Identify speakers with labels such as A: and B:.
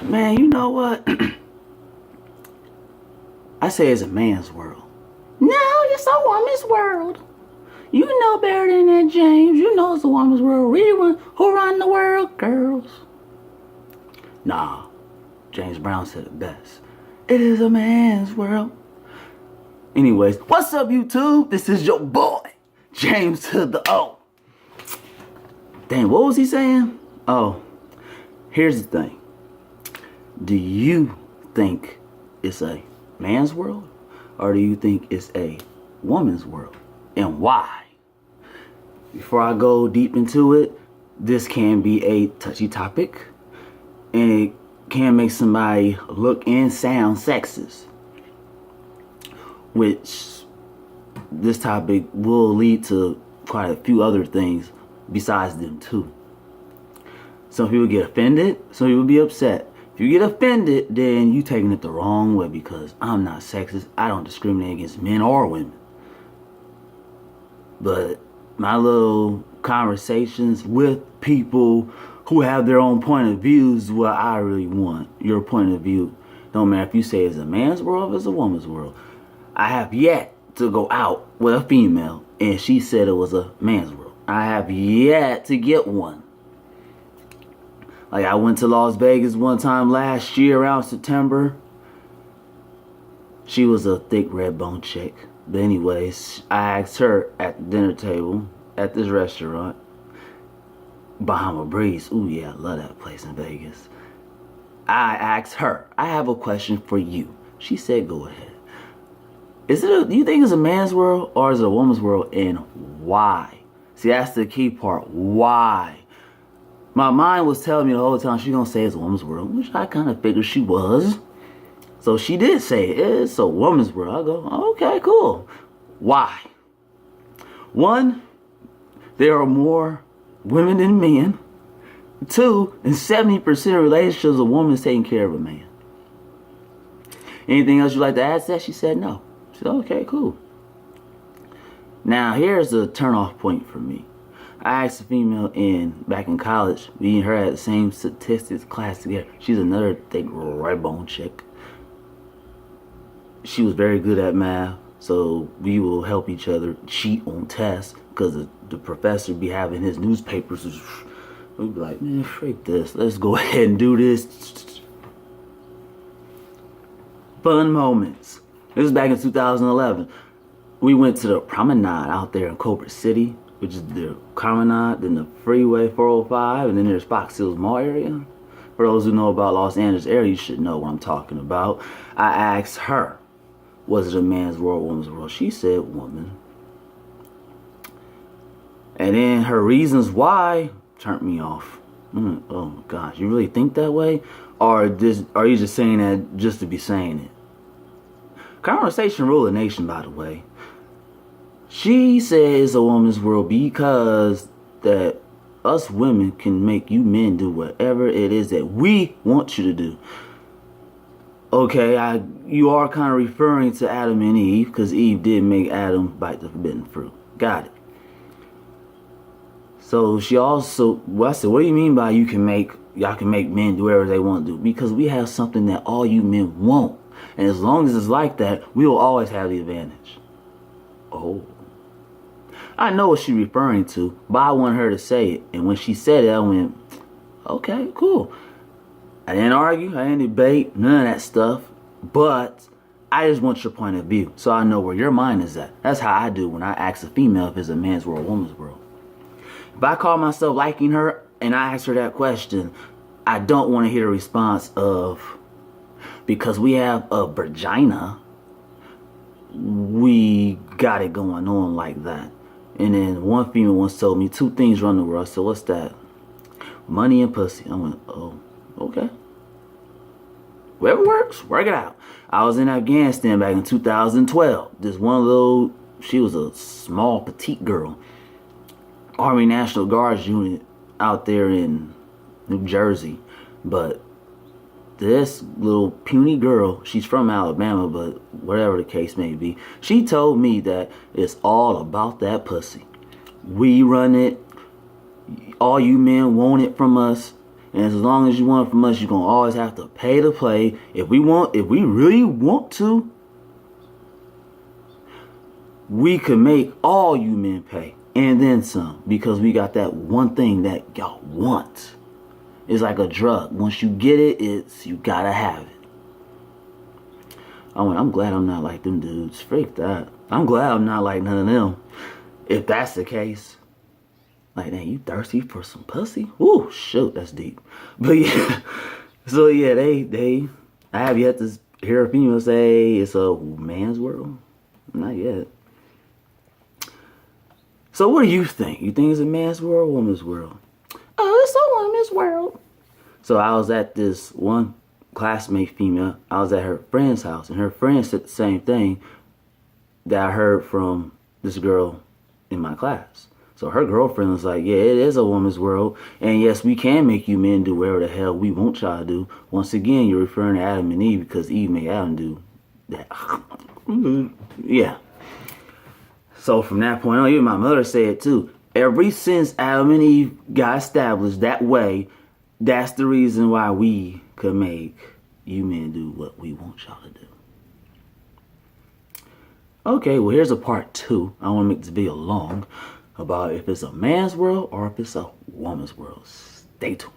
A: Man, you know what? I say it's a man's world. No, it's a woman's world. You know better than that, James. You know it's a woman's world. Really, who run the world? Girls. Nah, James Brown said it best. It is a man's world. Anyways, what's up, YouTube? This is your boy, James to the O. Dang, what was he saying? Oh, here's the thing. Do you think it's a man's world? Or do you think it's a woman's world? And why? Before I go deep into it, this can be a touchy topic. And it can make somebody look and sound sexist. Which this topic will lead to quite a few other things besides them too. Some people get offended, some people be upset. If you get offended, then you taking it the wrong way, because I'm not sexist. I don't discriminate against men or women. But my little conversations with people who have their own point of view is what I really want. Your point of view. Don't matter if you say it's a man's world or it's a woman's world. I have yet to go out with a female and she said it was a man's world. I have yet to get one. Like, I went to Las Vegas one time last year around September. She was a thick red bone chick. But anyways, I asked her at the dinner table at this restaurant, Bahama Breeze. Ooh yeah, I love that place in Vegas. I asked her, I have a question for you. She said, go ahead. Do you think it's a man's world or is it a woman's world, and why? See, that's the key part. Why? My mind was telling me the whole time she's gonna say it's a woman's world, which I kind of figured she was. So she did say it's a woman's world. I go, okay, cool. Why? One, there are more women than men. Two, in 70% of relationships, a woman is taking care of a man. Anything else you'd like to add to that? She said no. She said, okay, cool. Now, here's the turn-off point for me. I asked a female back in college. Me and her had the same statistics class together. She's another thick red bone chick. She was very good at math, so we will help each other cheat on tests, because the professor be having his newspapers. We'd be like, man, freak this. Let's go ahead and do this. Fun moments. This was back in 2011. We went to the promenade out there in Culver City, which is the promenade, then the freeway 405, and then there's Fox Hills Mall area. For those who know about Los Angeles area, you should know what I'm talking about. I asked her, was it a man's world, woman's world? She said woman. And then her reasons why turned me off. Oh my gosh, you really think that way? Or are you just saying that just to be saying it? Conversation rule of nation, by the way. She says it's a woman's world because that us women can make you men do whatever it is that we want you to do. Okay, you are kind of referring to Adam and Eve, because Eve did make Adam bite the forbidden fruit. Got it. So she also, well, I said, what do you mean by y'all can make men do whatever they want to do? Because we have something that all you men want. And as long as it's like that, we will always have the advantage. Oh. I know what she's referring to, but I want her to say it. And when she said it, I went, okay, cool. I didn't argue, I didn't debate, none of that stuff. But I just want your point of view, so I know where your mind is at. That's how I do when I ask a female if it's a man's world or woman's world. If I call myself liking her and I ask her that question, I don't want to hear the response of, because we have a vagina, we got it going on like that. And then one female once told me two things run the world. I said, what's that? Money and pussy. I went, oh, okay. Whatever works, work it out. I was in Afghanistan back in 2012. This one little, she was a small, petite girl. Army National Guards unit out there in New Jersey. But this little puny girl, she's from Alabama, but whatever the case may be, she told me that it's all about that pussy. We run it. All you men want it from us. And as long as you want it from us, you're gonna always have to pay to play. If we really want to, we could make all you men pay and then some, because we got that one thing that y'all want. It's like a drug. Once you get it, you gotta have it. I'm glad I'm not like them dudes. Freak that. I'm glad I'm not like none of them. If that's the case. Like, dang, you thirsty for some pussy? Ooh, shoot, that's deep. But yeah, so yeah, I have yet to hear a female say it's a man's world. Not yet. So what do you think? You think it's a man's world or woman's world? Oh, it's a woman's world. So I was at this one classmate female. I was at her friend's house, and her friend said the same thing that I heard from this girl in my class. So her girlfriend was like, yeah, it is a woman's world. And yes, we can make you men do whatever the hell we want y'all to do. Once again, you're referring to Adam and Eve because Eve made Adam do that. Yeah. So from that point on, even my mother said too, ever since Adam and Eve got established that way, that's the reason why we could make you men do what we want y'all to do. Okay, well, here's a part 2. I don't want to make this video long, about if it's a man's world or if it's a woman's world. Stay tuned.